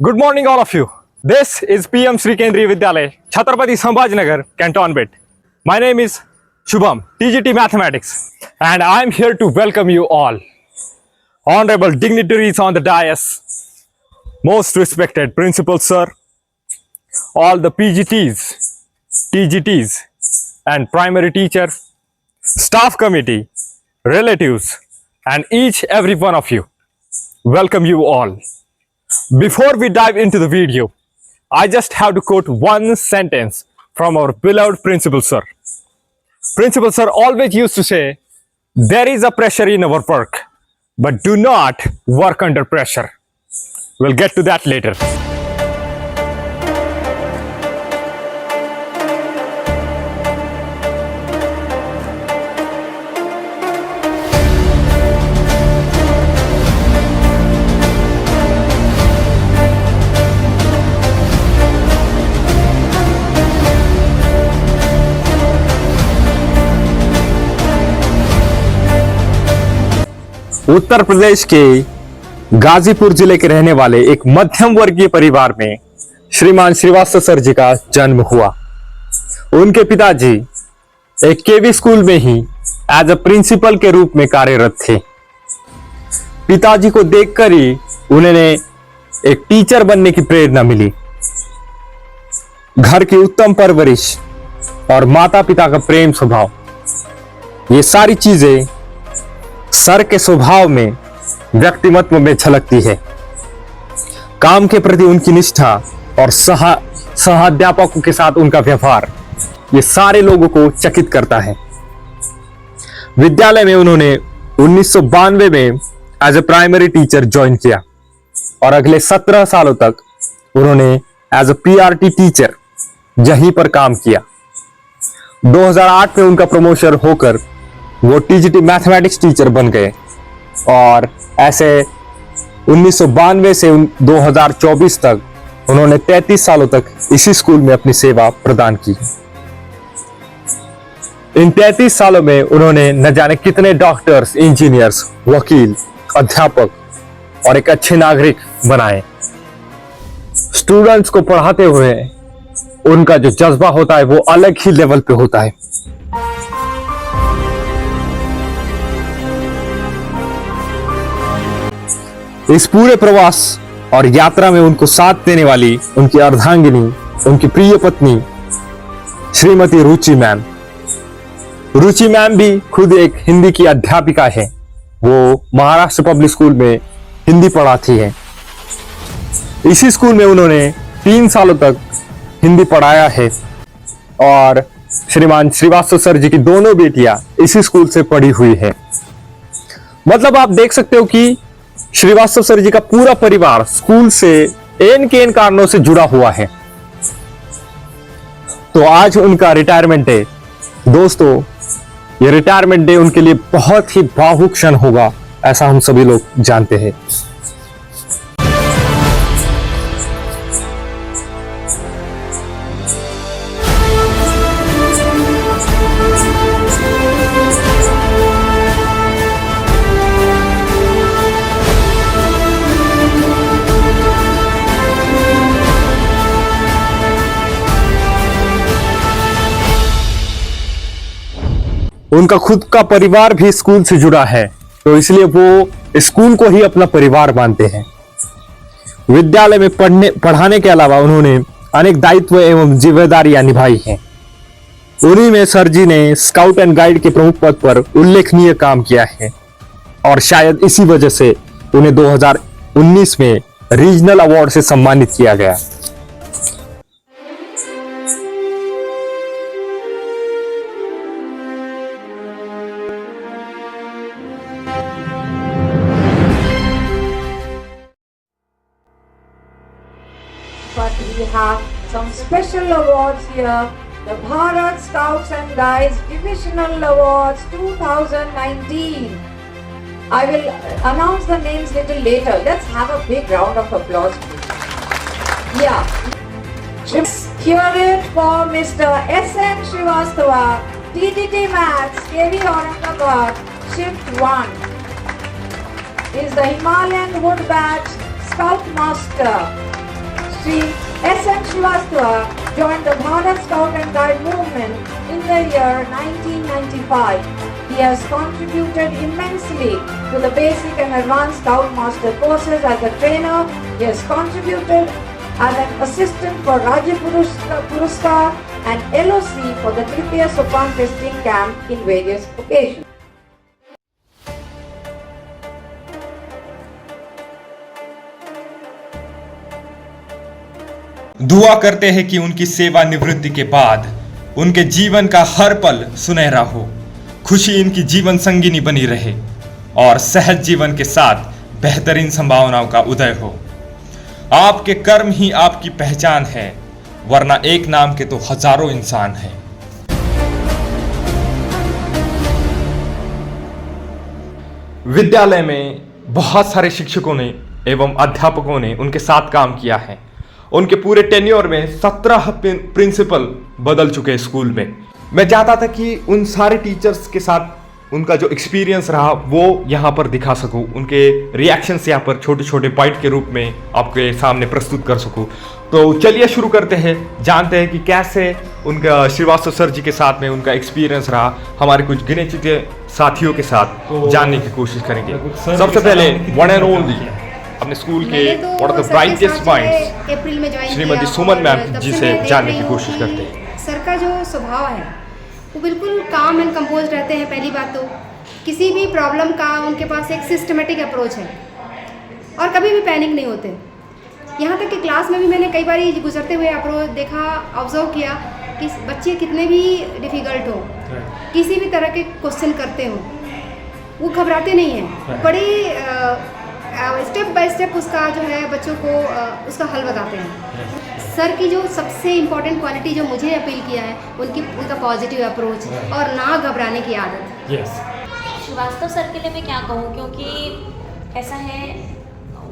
Good morning, all of you. This is PM Sri Kendriya Vidyalaya, Chhatrapati Sambhajinagar, Cantonment. My name is Shubham, TGT Mathematics, and I'm here to welcome you all. Honorable dignitaries on the dais, most respected principal sir, all the PGTs, TGTs, and primary teacher, staff committee, relatives, and every one of you. Welcome you all. Before we dive into the video, I just have to quote one sentence from our beloved principal sir. Principal sir always used to say, there is a pressure in our work, but do not work under pressure. We'll get to that later. Uttar Pradesh के गाजीपुर जिले के रहने वाले एक मध्यम वर्गीय परिवार में श्रीमान श्रीवास्तव सर जी का जन्म हुआ। उनके पिताजी एक केवी स्कूल में ही एज अ प्रिंसिपल के रूप में कार्यरत थे। पिताजी को देखकर ही उन्हें एक टीचर बनने की प्रेरणा मिली। घर की उत्तम परवरिश और माता पिता का प्रेम स्वभाव, ये सारी चीजें सर के स्वभाव में, व्यक्तिमत्व में झलकती है। काम के प्रति उनकी निष्ठा और सहाध्यापकों के साथ उनका व्यवहार, ये सारे लोगों को चकित करता है। विद्यालय में उन्होंने 1992 में as a primary teacher join किया और अगले 17 सालों तक उन्होंने एज ए पीआरटी टीचर यहीं पर काम किया। 2008 में उनका प्रमोशन होकर वो टीजीटी मैथमेटिक्स टीचर बन गए और ऐसे 1992 से 2024 तक उन्होंने 33 सालों तक इसी स्कूल में अपनी सेवा प्रदान की। इन 33 सालों में उन्होंने न जाने कितने डॉक्टर्स, इंजीनियर्स, वकील, अध्यापक और एक अच्छे नागरिक बनाए। स्टूडेंट्स को पढ़ाते हुए उनका जो जज्बा होता है वो अलग ही लेवल पे होता है। इस पूरे प्रवास और यात्रा में उनको साथ देने वाली उनकी अर्धांगिनी, उनकी प्रिय पत्नी श्रीमती रुचि मैम। रुचि मैम भी खुद एक हिंदी की अध्यापिका है। वो महाराष्ट्र पब्लिक स्कूल में हिंदी पढ़ाती है। इसी स्कूल में उन्होंने 3 सालों तक हिंदी पढ़ाया है और श्रीमान श्रीवास्तव सर जी की दोनों बेटियां इसी स्कूल से पढ़ी हुई है। मतलब आप देख सकते हो कि श्रीवास्तव सर जी का पूरा परिवार स्कूल से एन के एन कारणों से जुड़ा हुआ है। तो आज उनका रिटायरमेंट डे, दोस्तों ये रिटायरमेंट डे उनके लिए बहुत ही भावुक क्षण होगा, ऐसा हम सभी लोग जानते हैं। उनका खुद का परिवार भी स्कूल से जुड़ा है, तो इसलिए वो स्कूल को ही अपना परिवार मानते हैं। विद्यालय में पढ़ाने के अलावा उन्होंने अनेक दायित्व एवं जिम्मेदारियां निभाई हैं। उन्हीं में सर जी ने स्काउट एंड गाइड के प्रमुख पद पर उल्लेखनीय काम किया है और शायद इसी वजह से उन्हें 2019 में रीजनल अवार्ड से सम्मानित किया गया। But we have some special awards here. The Bharat Scouts and Guides Divisional Awards 2019. I will announce the names little later. Let's have a big round of applause, please. Yeah. Hear it for Mr. S.N. Srivastava, TGT Maths, KV Aurangabad, Shift 1. Is the Himalayan Wood Badge Scout Master. Shri S.N. Srivastava joined the Bharat Scout and Guide movement in the year 1995. He has contributed immensely to the basic and advanced Scout Master courses as a trainer. He has contributed as an assistant for Rajya Puruskar and LOC for the Tritiya Sopan testing camp in various occasions. दुआ करते हैं कि उनकी सेवा निवृत्ति के बाद उनके जीवन का हर पल सुनहरा हो, खुशी इनकी जीवन संगिनी बनी रहे और सहज जीवन के साथ बेहतरीन संभावनाओं का उदय हो। आपके कर्म ही आपकी पहचान है, वरना एक नाम के तो हजारों इंसान हैं। विद्यालय में बहुत सारे शिक्षकों ने एवं अध्यापकों ने उनके साथ काम किया है। उनके पूरे टेन्योर में 17 प्रिंसिपल बदल चुके स्कूल में। मैं चाहता था कि उन सारे टीचर्स के साथ उनका जो एक्सपीरियंस रहा वो यहाँ पर दिखा सकूँ, उनके रिएक्शंस यहाँ पर छोटे छोटे पॉइंट के रूप में आपके सामने प्रस्तुत कर सकूँ। तो चलिए शुरू करते हैं, जानते हैं कि कैसे उनका श्रीवास्तव सर जी के साथ में उनका एक्सपीरियंस रहा। हमारे कुछ गिने चुके साथियों के साथ जानने की कोशिश करेंगे। सबसे पहले वन एंड ओनली अपने स्कूल के one of the brightest minds April में ज्वाइन श्रीमती सुमन मैम जी से जानने की कोशिश करते हैं। सर का जो स्वभाव है वो बिल्कुल काम एंड कंपोज रहते हैं। पहली बात तो किसी भी प्रॉब्लम का उनके पास एक सिस्टमेटिक अप्रोच है और कभी भी पैनिक नहीं होते। यहाँ तक कि क्लास में भी मैंने कई बार गुजरते हुए अप्रोच देखा, ऑब्जर्व किया कि बच्चे कितने भी डिफ़िकल्ट हो, किसी भी तरह के क्वेश्चन करते हो, वो घबराते नहीं हैं, बड़े स्टेप बाय स्टेप उसका जो है बच्चों को उसका हल बताते हैं। सर की जो सबसे इम्पोर्टेंट क्वालिटी जो मुझे अपील किया है उनका पॉजिटिव अप्रोच और ना घबराने की आदत। श्रीवास्तव सर के लिए मैं क्या कहूँ, क्योंकि ऐसा है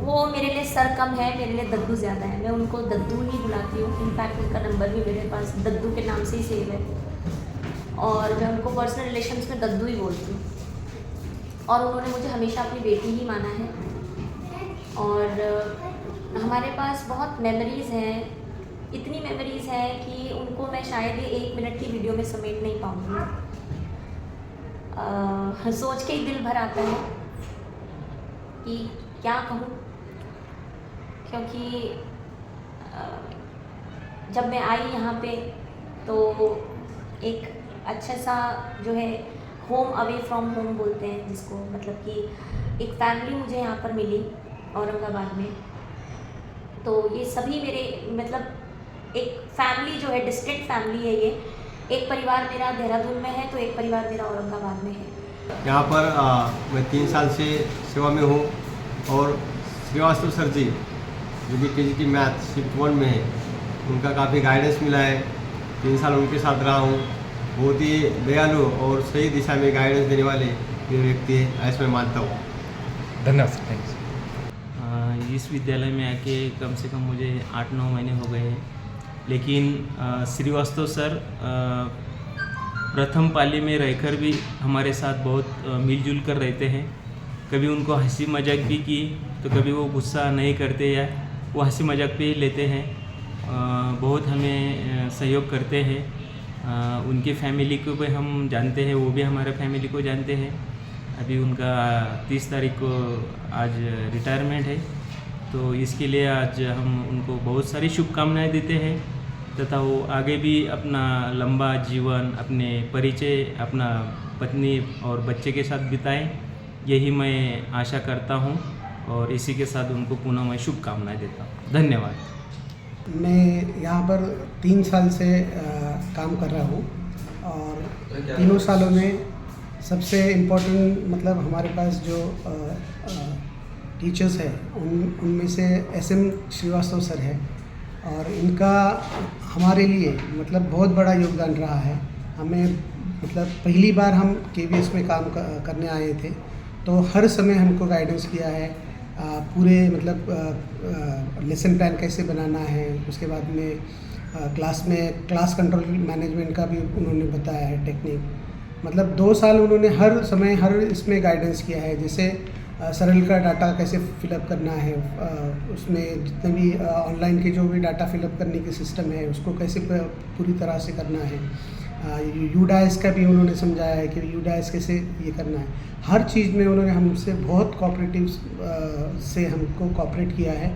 वो मेरे लिए सर कम है, मेरे लिए दद्दू ज़्यादा है। मैं उनको दद्दू ही बुलाती हूँ। इनफैक्ट उनका नंबर भी मेरे पास दद्दू के नाम से ही सेव है और मैं उनको पर्सनल रिलेशंस में दद्दू ही बोलती हूँ। और उन्होंने मुझे हमेशा अपनी बेटी ही माना है और हमारे पास बहुत मेमोरीज़ हैं, इतनी मेमोरीज़ हैं कि उनको मैं शायद ये 1 मिनट की वीडियो में समेट नहीं पाऊँगी। सोच के ही दिल भर आता है कि क्या कहूँ, क्योंकि जब मैं आई यहाँ पे तो एक अच्छा सा जो है होम अवे फ्रॉम होम बोलते हैं जिसको, मतलब कि एक फैमिली मुझे यहाँ पर मिली औरंगाबाद में। तो ये सभी मेरे मतलब एक फैमिली जो है डिस्टिंक्ट फैमिली है। ये एक परिवार मेरा देहरादून में है तो एक परिवार मेरा औरंगाबाद में है। यहाँ पर मैं 3 साल से सेवा में हूँ और श्रीवास्तव सर जी जो कि TGT मैथ शिफ्ट 1 में है, उनका काफ़ी गाइडेंस मिला है। 3 साल उनके साथ रहा हूँ। बहुत ही दयालु और सही दिशा में गाइडेंस देने वाले ये व्यक्ति है, ऐसा मैं मानता हूँ। धन्यवाद सर, थैंक यू। इस विद्यालय में आके कम से कम मुझे 8-9 महीने हो गए हैं, लेकिन श्रीवास्तव सर प्रथम पाली में रहकर भी हमारे साथ बहुत मिलजुल कर रहते हैं। कभी उनको हंसी मजाक भी की तो कभी वो गुस्सा नहीं करते या वो हंसी मजाक पे ही लेते हैं। बहुत हमें सहयोग करते हैं। उनकी फैमिली को भी हम जानते हैं, वो भी हमारे फैमिली को जानते हैं। अभी उनका 30 तारीख को आज रिटायरमेंट है, तो इसके लिए आज हम उनको बहुत सारी शुभकामनाएं देते हैं तथा वो आगे भी अपना लंबा जीवन अपने परिचय अपना पत्नी और बच्चे के साथ बिताएं, यही मैं आशा करता हूं और इसी के साथ उनको पुनः मैं शुभकामनाएं देता हूं। धन्यवाद। मैं यहाँ पर 3 साल से काम कर रहा हूँ और तीनों सालों में सबसे इम्पोर्टेंट मतलब हमारे पास जो टीचर्स हैं उनमें से SM श्रीवास्तव सर है और इनका हमारे लिए मतलब बहुत बड़ा योगदान रहा है। हमें मतलब पहली बार हम KVS में काम करने आए थे तो हर समय हमको गाइडेंस किया है। पूरे मतलब लेसन प्लान कैसे बनाना है, उसके बाद में क्लास कंट्रोल मैनेजमेंट का भी उन्होंने बताया है टेक्निक। मतलब 2 साल उन्होंने हर समय हर इसमें गाइडेंस किया है। जैसे सरल का डाटा कैसे फिलअप करना है, उसमें जितने भी ऑनलाइन के जो भी डाटा फिलअप करने के सिस्टम है उसको कैसे पूरी तरह से करना है। यूडाइस का भी उन्होंने समझाया है कि यूडाइस कैसे ये करना है। हर चीज़ में उन्होंने हमसे बहुत कोऑपरेटिव से हमको कोऑपरेट किया है।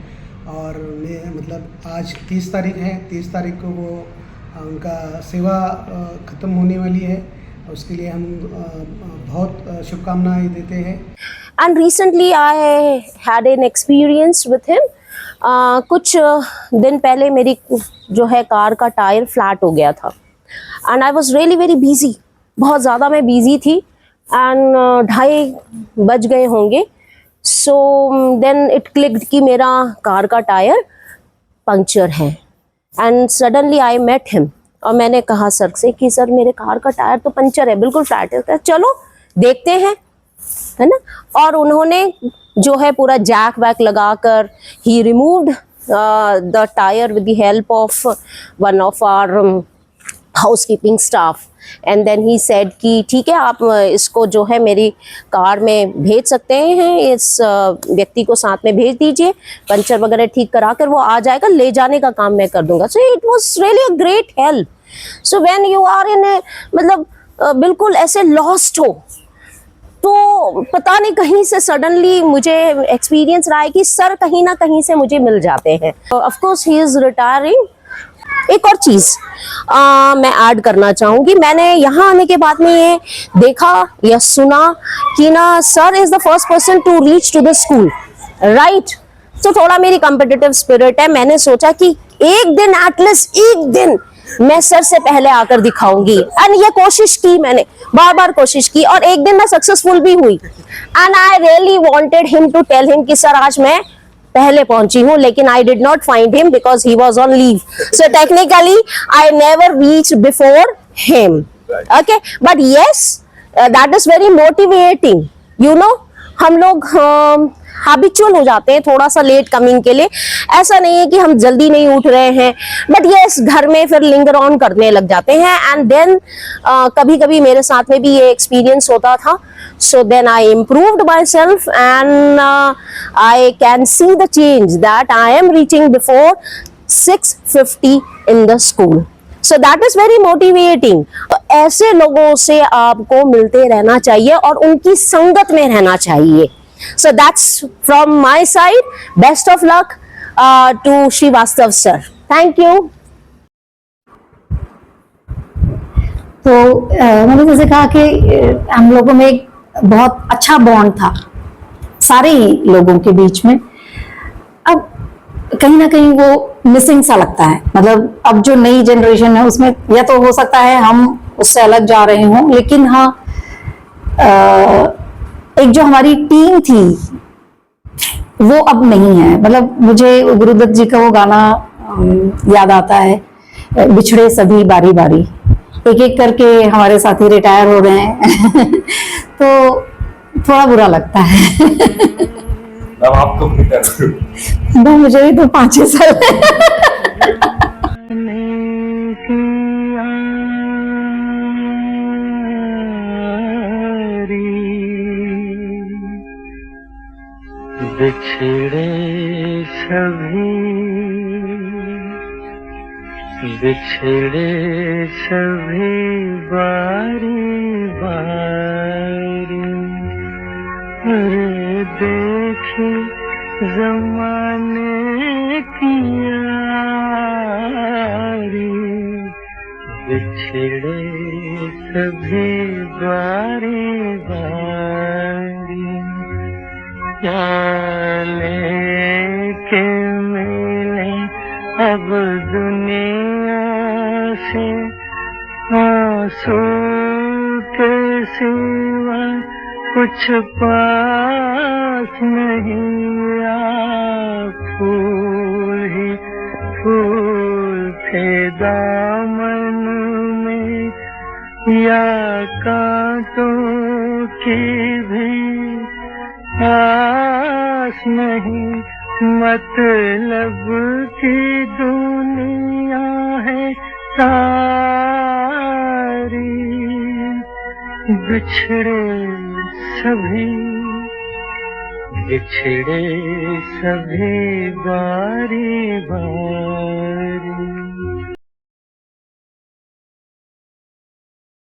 और मैं मतलब आज 30 तारीख है, 30 तारीख को वो उनका सेवा ख़त्म होने वाली है। उसके लिए हम बहुत शुभकामनाएं देते हैं। And recently I had an experience with him. कुछ दिन पहले मेरी जो है कार का टायर फ्लैट हो गया था and I was really very busy, बहुत ज़्यादा मैं बिजी थी and 2:30 बज गए होंगे। So then it clicked कि मेरा कार का टायर पंक्चर है and suddenly I met him और मैंने कहा सर से कि सर मेरे कार का टायर तो पंक्चर है, बिल्कुल फ्लैट है, चलो देखते हैं, है ना। और उन्होंने जो है पूरा जैक वैक लगाकर he removed the tyre with the help of one of our housekeeping staff and then he said कि ठीक है आप इसको जो है मेरी कार में भेज सकते हैं, इस व्यक्ति को साथ में भेज दीजिए, पंचर वगैरह ठीक करा कर वो आ जाएगा, ले जाने का काम मैं कर दूंगा। So it was really a great help. So when you are in a मतलब बिल्कुल ऐसे लॉस्ट हो तो पता नहीं कहीं से सडनली मुझे एक्सपीरियंस रहा है कि सर कहीं ना कहीं से मुझे मिल जाते हैं। Of course he is retiring. एक और चीज मैं ऐड करना चाहूंगी, मैंने यहाँ आने के बाद में ये देखा या सुना कि ना sir is the first person to reach to the school, right. तो थोड़ा मेरी कॉम्पिटिटिव स्पिरिट है, मैंने सोचा कि एक दिन एटलीस्ट एक दिन मैं सर से पहले आकर दिखाऊंगी एंड ये कोशिश की, मैंने बार बार कोशिश की और एक दिन मैं सक्सेसफुल भी हुई and I really wanted him to tell him कि सर आज मैं पहले पहुंची हूँ, लेकिन I did not find him because he was on leave. So technically I never reach before him, okay, but yes that is very motivating. You know हम लोग habitual हो जाते हैं थोड़ा सा लेट कमिंग के लिए। ऐसा नहीं है कि हम जल्दी नहीं उठ रहे हैं, बट यस घर में फिर लिंगर ऑन करने लग जाते हैं एंड देन कभी कभी मेरे साथ में भी ये एक्सपीरियंस होता था। So then I improved my self and I can see the change that I am reaching before 6:50 in the school. So that is very motivating. ऐसे लोगों से आपको मिलते रहना चाहिए और उनकी संगत में रहना चाहिए। So that's from my side. Best of luck to Srivastav sir. Thank you. तो मैंने जैसे कहा कि हम लोगों में एक बहुत अच्छा बॉन्ड था सारे ही लोगों के बीच में। अब कहीं ना कहीं वो मिसिंग सा लगता है, मतलब अब जो नई जनरेशन है उसमें या तो हो सकता है हम उससे अलग जा रहे हों, लेकिन हाँ एक जो हमारी टीम थी वो अब नहीं है। मतलब मुझे गुरुदत्त जी का वो गाना याद आता है, बिछड़े सभी बारी बारी, एक एक करके हमारे साथी रिटायर हो रहे हैं तो थोड़ा बुरा लगता है। अब आपको वो मुझे भी तो 5-6 साल बिछड़े सभी बारी बारी, अरे देखी ज़माने की यारी, बिछड़े सभी बारी बारी, लेके मिले अब दुनिया से आंसू के सिवा कुछ पास नहीं, फूल ही फूल थे दामन में, या कांटों की भी आस नहीं, मतलब की दुनिया है सारी, बिछड़े सभी बिछड़े सभी बारी बारी।